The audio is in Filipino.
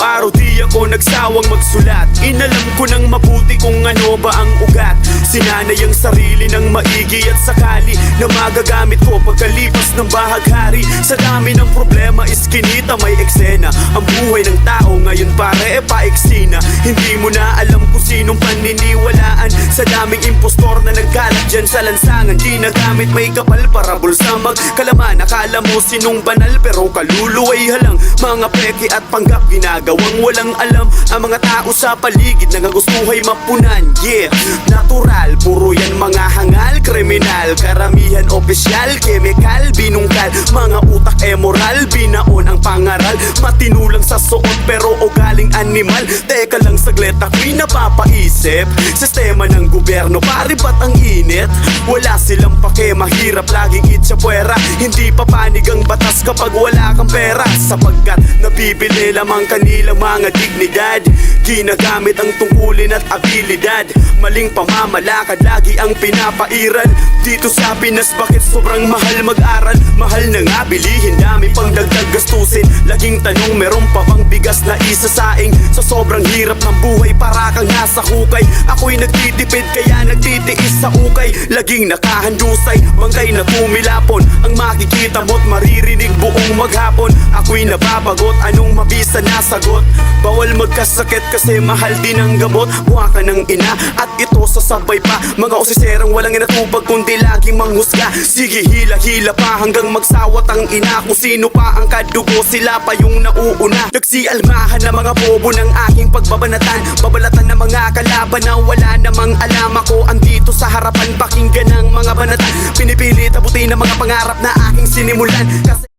Araw-araw di ako nagsawang magsulat. Inalam ko ng mabuti kung ano ba ang ugat. Sinanay ang sarili ng maigi at sakali na magagamit ko pagkalipas ng bahaghari. Sa dami ng problema is kinita may eksena. Ang buhay ng tao ngayon pare paiksi na. Hindi mo na alam kung sinong paniniwalaan. Sa daming impostor na nagkalat dyan sa lansangan. Ginagamit may kapal para bulsa magkalaman. Akala mo sinong banal pero kaluluway halang. Mga peke at panggap ginagawang walang alam. Ang mga tao sa paligid nangagustuhay mapunan. Yeah, natural, puro yan mga hangal. Kriminal, karamihan opisyal. Chemical, binungkal, mga utak moral. Binaon ang pangaral, matinulang sa suot pero ugaling animal. Teka lang saglit ako'y napapaisip. Sistema ng gobyerno pare ba't ang init? Wala silang pake, mahirap laging itsapuera. Hindi papanig ang batas kapag wala kang pera. Sapagkat nabibili lamang kanilang mga dignidad. Ginagamit ang tungkulin at abilidad. Maling pamamalakad lagi ang pinapairal. Dito sa Pinas bakit sobrang mahal mag-aral? Mahal na nga bilihin, dami pang dagdag gastusin. Laging tanong meron pa bang bigas na isasaing? Sa sobrang hirap ng buhay para kang nasa hukay. Ako'y nagtitipid kaya nagtitiis sa ukay. Laging nakahandusay, bangkay na tumilapon. Ang makikita mo't maririnig buong maghapon. Ako'y nababagot, anong mabisa na sagot? Bawal magkasakit kasi mahal din ang gamot. Buha ka ng ina at ito sasabay pa. Mga osiserang walang inatupag kundi laging manghusga. Sige hila-hila pa hanggang magsawat ang ina. Kung sino pa ang kadugo sila pa yung nauuna. Nagsialmahan na mga bobo ng aking pagbabanatan. Babalatan ng mga kalaban na wala namang alam. Ako andito sa harapan pakinggan ng mga banatan. Pinipilit abutin ng mga pangarap na aking sinimulan. Kasi